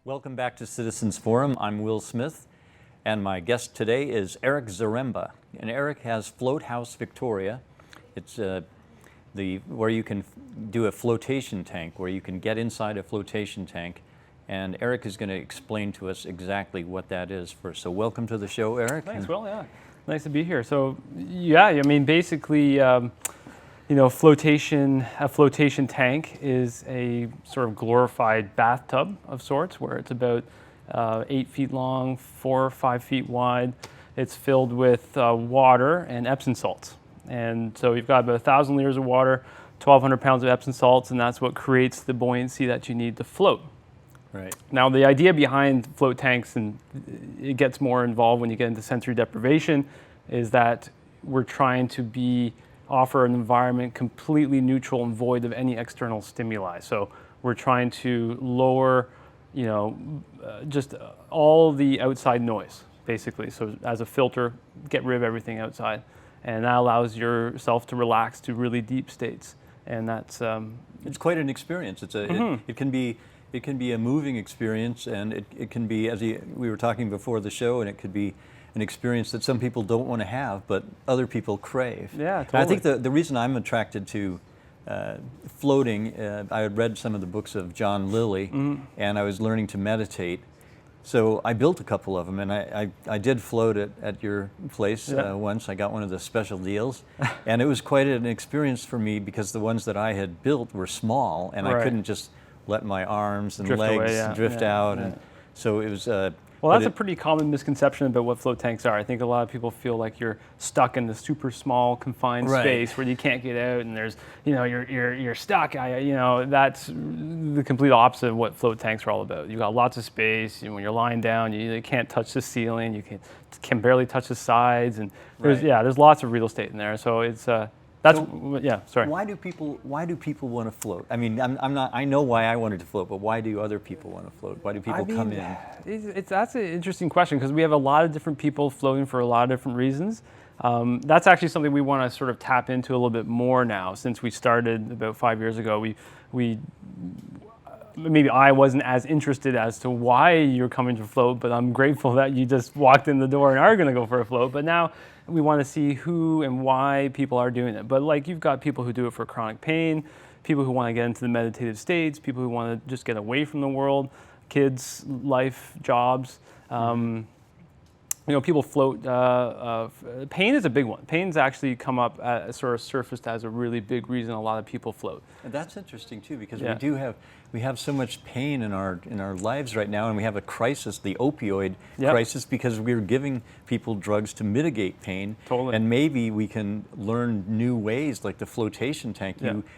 Welcome back to Citizens Forum. I'm Will Smith, and my guest today is Eric Zaremba. And Eric has Float House Victoria. It's where you can do a flotation tank, where you can get inside a flotation tank. And Eric is going to explain to us exactly what that is first. So welcome to the show, Eric. Thanks, Will. Yeah, nice to be here. So yeah, I mean, basically, a flotation tank is a sort of glorified bathtub of sorts, where it's about 8 feet long, 4 or 5 feet wide. It's filled with water and Epsom salts. And so you've got about 1,000 liters of water, 1,200 pounds of Epsom salts, and that's what creates the buoyancy that you need to float. Right. Now, the idea behind float tanks, and it gets more involved when you get into sensory deprivation, is that we're trying to offer an environment completely neutral and void of any external stimuli. So we're trying to lower, just all the outside noise, basically. So as a filter, get rid of everything outside. And that allows yourself to relax to really deep states. And that's... it's quite an experience. It can be a moving experience, and it can be, we were talking before the show, and it could be an experience that some people don't want to have, but other people crave. Yeah, totally. And I think the reason I'm attracted to floating, I had read some of the books of John Lilly, and I was learning to meditate. So I built a couple of them, and I did float at your place once. I got one of the special deals, and it was quite an experience for me because the ones that I had built were small, and I couldn't just let my arms and legs drift out. And so it was... well, that's a pretty common misconception about what float tanks are. I think a lot of people feel like you're stuck in the super small confined space where you can't get out, and there's, you're stuck. That's the complete opposite of what float tanks are all about. You've got lots of space. When you're lying down, you can't touch the ceiling. You can barely touch the sides, and there's lots of real estate in there. So it's sorry. Why do people want to float? I mean, I know why I wanted to float, but why do other people want to float? Why do people come in? That's an interesting question, because we have a lot of different people floating for a lot of different reasons. That's actually something we want to sort of tap into a little bit more now. Since we started about 5 years ago, maybe I wasn't as interested as to why you're coming to float, but I'm grateful that you just walked in the door and are going to go for a float. But now we want to see who and why people are doing it. But like, you've got people who do it for chronic pain, people who want to get into the meditative states, people who want to just get away from the world, kids, life, jobs. People float. Pain is a big one. Pain's actually come up sort of surfaced as a really big reason a lot of people float. And that's interesting too, because we have so much pain in our lives right now, and we have a crisis, the opioid crisis, because we're giving people drugs to mitigate pain. Totally. And maybe we can learn new ways, like the flotation tank.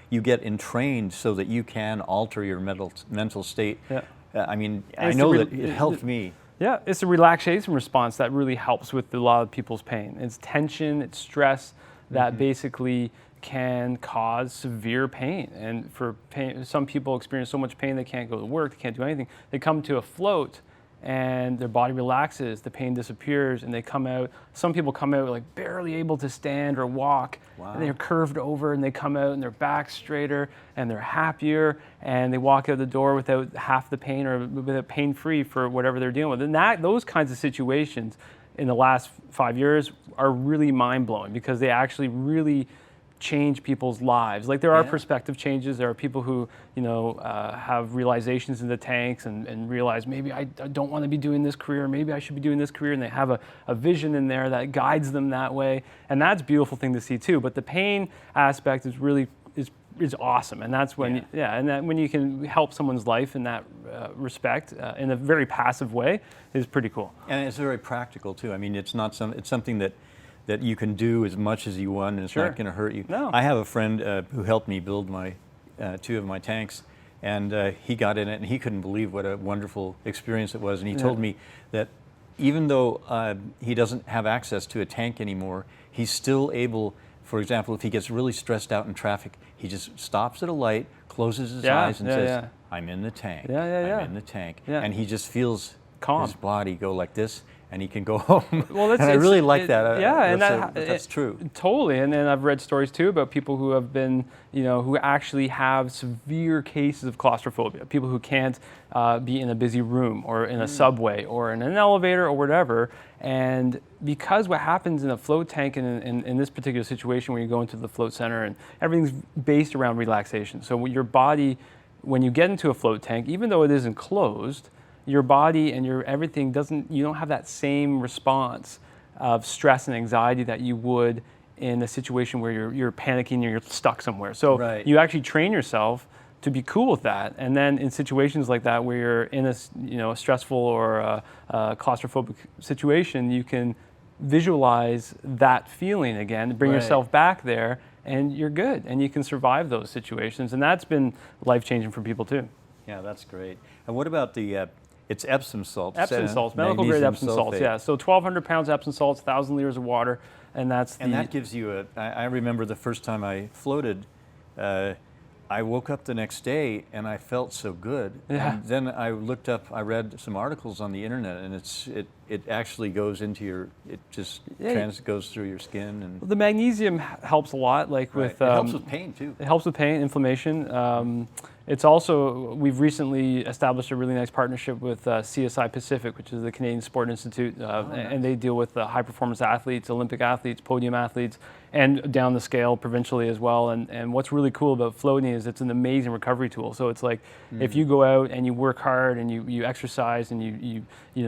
You get entrained so that you can alter your mental state. Yeah. I know that it helped me. Yeah, it's a relaxation response that really helps with a lot of people's pain. It's tension, it's stress that basically can cause severe pain. And for pain, some people experience so much pain they can't go to work, they can't do anything. They come to a float and their body relaxes, the pain disappears, and they come out. Some people come out like barely able to stand or walk, and they're curved over, and they come out and their back's straighter and they're happier, and they walk out the door without half the pain or without pain-free for whatever they're dealing with. And those kinds of situations in the last 5 years are really mind-blowing, because they actually really change people's lives. Like, there are perspective changes. There are people who, have realizations in the tanks and realize, maybe I don't want to be doing this career, maybe I should be doing this career, and they have a vision in there that guides them that way. And that's a beautiful thing to see too. But the pain aspect is really is awesome, and that's when and that when you can help someone's life in that respect in a very passive way is pretty cool. And it's very practical too. I mean, it's something that you can do as much as you want, and it's not going to hurt you. No. I have a friend who helped me build my 2 of my tanks, and he got in it, and he couldn't believe what a wonderful experience it was. And he told me that even though he doesn't have access to a tank anymore, he's still able, for example, if he gets really stressed out in traffic, he just stops at a light, closes his eyes, and says, I'm in the tank. I'm in the tank. And he just feels calm. His body go like this, and he can go home. Well, and I really like that. Yeah, and that's true. Totally. And then I've read stories too about people who have been, who actually have severe cases of claustrophobia. People who can't be in a busy room or in a subway or in an elevator or whatever. And because what happens in a float tank and in this particular situation where you go into the float center and everything's based around relaxation. So your body, when you get into a float tank, even though it isn't closed, your body and your everything you don't have that same response of stress and anxiety that you would in a situation where you're panicking or you're stuck somewhere. So you actually train yourself to be cool with that. And then in situations like that where you're in a stressful or a claustrophobic situation, you can visualize that feeling again, bring yourself back there, and you're good, and you can survive those situations. And that's been life-changing for people too. Yeah, that's great. And what about the it's Epsom salts. Epsom salts, medical grade Epsom salts, yeah. So 1,200 pounds Epsom salts, 1,000 liters of water, and that gives you I remember the first time I floated, I woke up the next day and I felt so good. Yeah. And then I looked up, I read some articles on the internet, and it actually goes into goes through your skin. And the magnesium helps a lot, like with it helps with pain too. It helps with pain, inflammation. It's also, we've recently established a really nice partnership with CSI Pacific, which is the Canadian Sport Institute, nice. and they deal with high performance athletes, Olympic athletes, podium athletes, and down the scale provincially as well. And what's really cool about floating is it's an amazing recovery tool. So it's like if you go out and you work hard and you exercise and you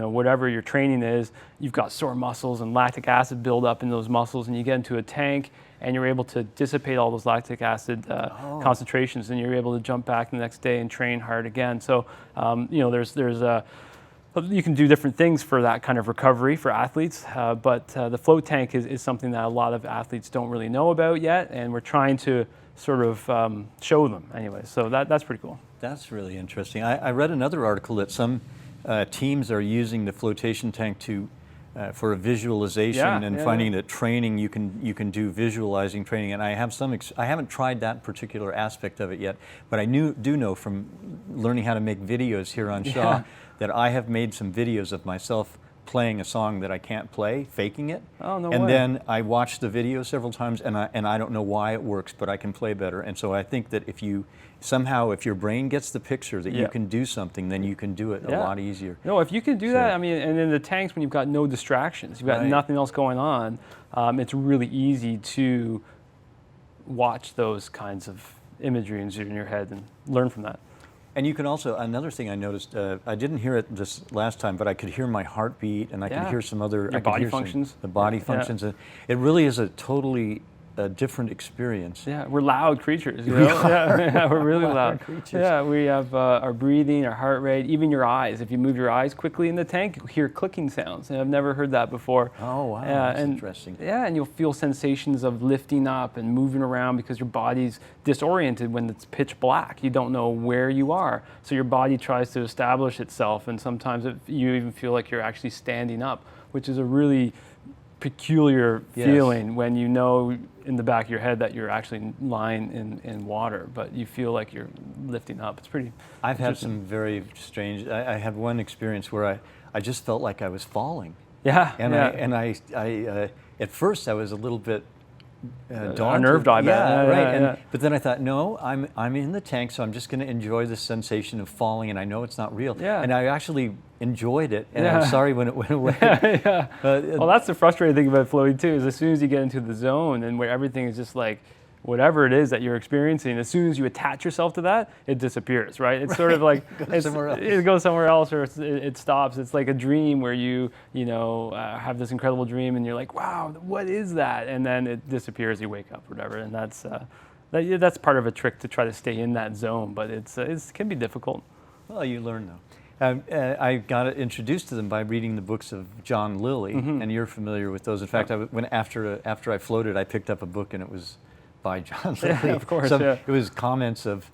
whatever your training is, you've got sore muscles and lactic acid build up in those muscles, and you get into a tank and you're able to dissipate all those lactic acid concentrations, and you're able to jump back the next day and train hard again. So you can do different things for that kind of recovery for athletes, but the float tank is something that a lot of athletes don't really know about yet, and we're trying to sort of show them anyway. So that's pretty cool. That's really interesting. I read another article that some teams are using the flotation tank for a visualization and finding that training you can do visualizing training. And I haven't tried that particular aspect of it yet, but I do know from learning how to make videos here on Shaw that I have made some videos of myself playing a song that I can't play, faking it. Oh, no and way. then I watch the video several times, and I don't know why it works, but I can play better. And so I think that if your brain gets the picture that you can do something, then you can do it a lot easier. No, if you can do that, I mean, and in the tanks when you've got no distractions, you've got nothing else going on, it's really easy to watch those kinds of imagery in your head and learn from that. And you can also, another thing I noticed, I didn't hear it this last time, but I could hear my heartbeat, and I could hear some other body functions. The body functions. It really is a totally different experience. Yeah, we're loud creatures. You know? We are. Yeah, we're really loud creatures. Yeah, we have our breathing, our heart rate, even your eyes. If you move your eyes quickly in the tank, you'll hear clicking sounds. And I've never heard that before. Oh, wow, that's interesting. Yeah, and you'll feel sensations of lifting up and moving around because your body's disoriented when it's pitch black. You don't know where you are. So your body tries to establish itself, and sometimes you even feel like you're actually standing up, which is a really peculiar feeling when you know in the back of your head that you're actually lying in water, but you feel like you're lifting up. It's pretty I've had some very strange, I had one experience where I just felt like I was falling. Yeah. And I at first I was a little bit daunted. Unnerved, I bet. Yeah, right. But then I thought, no, I'm in the tank, so I'm just going to enjoy the sensation of falling, and I know it's not real. Yeah. And I actually enjoyed it, and I'm sorry when it went away. Well, that's the frustrating thing about floating too, is as soon as you get into the zone and where everything is just like, whatever it is that you're experiencing, as soon as you attach yourself to that, it disappears, right? It's sort of like it goes somewhere else, or it stops. It's like a dream where you have this incredible dream, and you're like, wow, what is that? And then it disappears. You wake up, or whatever, and that's part of a trick to try to stay in that zone. But it can be difficult. Well, you learn though. I got introduced to them by reading the books of John Lilly, and you're familiar with those. In fact, after I floated, I picked up a book, and it was by John Lilly. Yeah, of course. It was comments of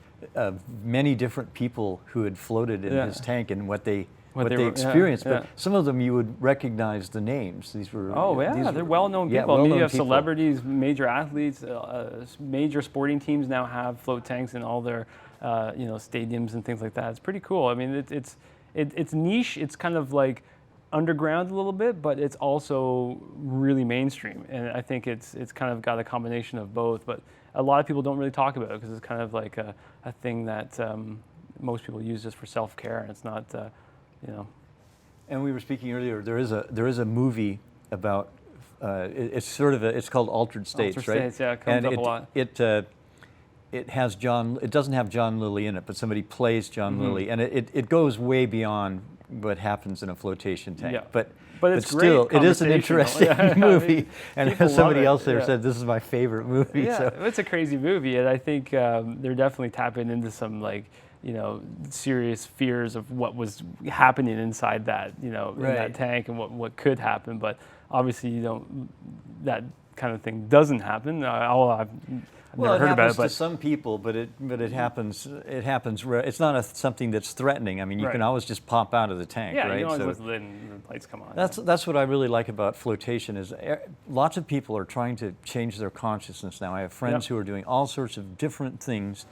many different people who had floated in his tank and what they experienced. But some of them you would recognize the names. These were they're well-known people. well-known You have people. Celebrities, major athletes, major sporting teams now have float tanks in all their stadiums and things like that. It's pretty cool. I mean, it's niche. It's kind of like underground a little bit, but it's also really mainstream. And I think it's kind of got a combination of both. But a lot of people don't really talk about it because it's kind of like a thing that most people use just for self-care, and it's not, And we were speaking earlier. There is a movie about it's called Altered States, Altered right? States, yeah, it comes and up a lot. It has it doesn't have John Lilly in it, but somebody plays John Lilly, and it goes way beyond what happens in a flotation tank. Yeah. But it's still, great it is an interesting movie. And people somebody love it, else there yeah. said this is my favorite movie. Yeah, So. it's a crazy movie, and I think they're definitely tapping into some serious fears of what was happening inside that in that tank and what could happen. But obviously, that kind of thing doesn't happen. I've never heard about it, but to some people, but it happens. It happens. It's not something that's threatening. I mean, you can always just pop out of the tank, yeah, right? you always the lid and the lights come on. That's what I really like about flotation is lots of people are trying to change their consciousness now. I have friends who are doing all sorts of different things,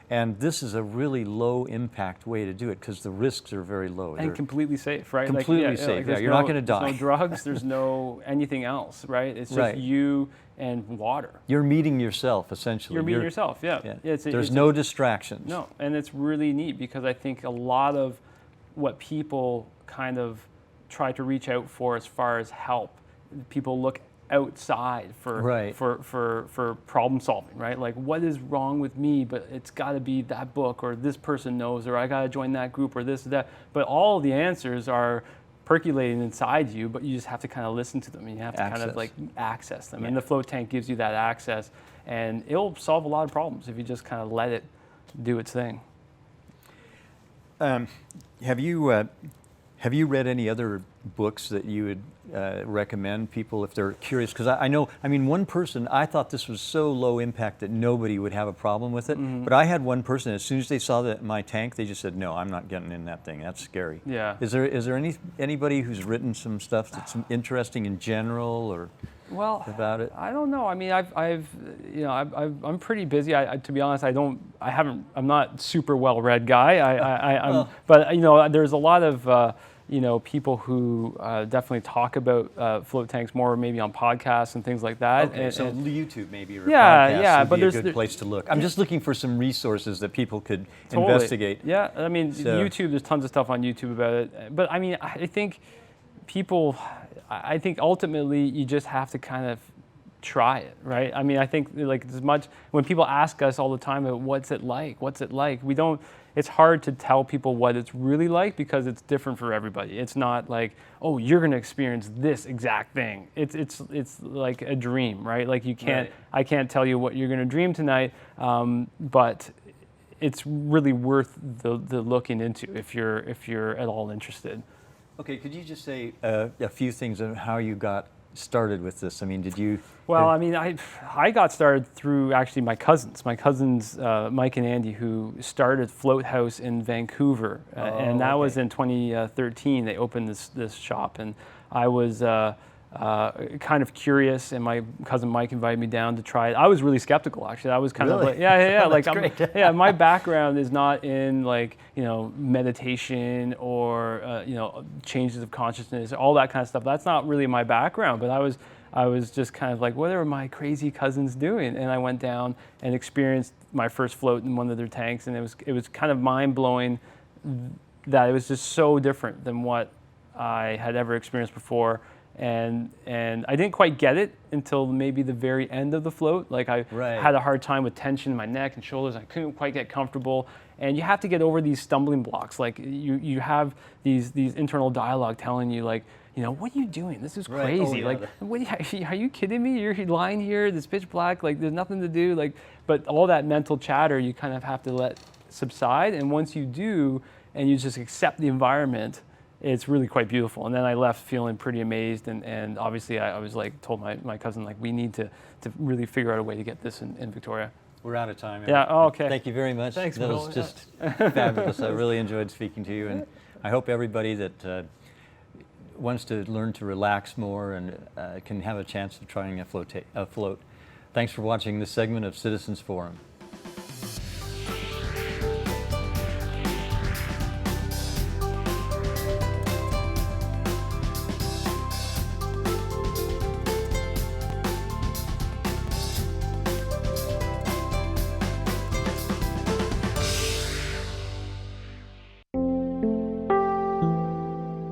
and this is a really low impact way to do it because the risks are very low. And completely safe, right? Completely safe. Yeah, you're not going to die. There's no drugs. There's no anything else, right? It's just you and water. You're meeting yourself essentially. You're meeting yourself. Yeah. There's no distractions. No, and it's really neat because I think a lot of what people kind of try to reach out for as far as help, people look outside for problem solving, right? Like, what is wrong with me? But it's got to be that book, or this person knows, or I got to join that group, or this or that. But all the answers are percolating inside you, but you just have to kind of listen to them, and you have to kind of like access them. And the float tank gives you that access, and it'll solve a lot of problems if you just kind of let it do its thing. Have you read any other books that you would recommend people if they're curious? Because I know, one person, I thought this was so low impact that nobody would have a problem with it. But I had one person, as soon as they saw my tank, they just said, no, I'm not getting in that thing. That's scary. Yeah. Is there anybody who's written some stuff that's interesting in general or about it? I don't know. I mean, I'm pretty busy. To be honest, I'm not super well read guy. But there's a lot of people who definitely talk about float tanks more, maybe on podcasts and things like that. Okay, so YouTube maybe, or yeah, podcasts would be a good place to look. I'm just looking for some resources that people could investigate. Yeah, I mean, YouTube, there's tons of stuff on YouTube about it. But I mean, I think ultimately you just have to kind of try it, right? I mean, I think like as much when people ask us all the time about what's it like, it's hard to tell people what it's really like because it's different for everybody. It's not like, oh, you're going to experience this exact thing. It's like a dream, right? Like I can't tell you what you're going to dream tonight, but it's really worth the looking into if you're at all interested. Okay, could you just say a few things on how you got started with this? I mean, did you? Well, I mean, I got started through actually my cousins, Mike and Andy, who started Float House in Vancouver, and that was in 2013. They opened this shop, and I was kind of curious, and my cousin Mike invited me down to try it. I was really skeptical, actually. I was kind of like, like, my background is not in like meditation or changes of consciousness, all that kind of stuff. That's not really my background, but I was just kind of like, what are my crazy cousins doing? And I went down and experienced my first float in one of their tanks, and it was kind of mind blowing that it was just so different than what I had ever experienced before. And I didn't quite get it until maybe the very end of the float. Like I had a hard time with tension in my neck and shoulders. I couldn't quite get comfortable. And you have to get over these stumbling blocks. Like you have these internal dialogue telling you like, what are you doing? This is crazy. Right. Oh, yeah. Like, are you kidding me? You're lying here. It's pitch black. Like there's nothing to do. Like, but all that mental chatter you kind of have to let subside. And once you do, and you just accept the environment, it's really quite beautiful. And then I left feeling pretty amazed, and obviously I was like, told my cousin, like, we need to really figure out a way to get this in Victoria. We're out of time. Yeah, okay. Thank you very much. Thanks, that Will. was just fabulous. I really enjoyed speaking to you, and I hope everybody that wants to learn to relax more and can have a chance of trying a float. Thanks for watching this segment of Citizens Forum.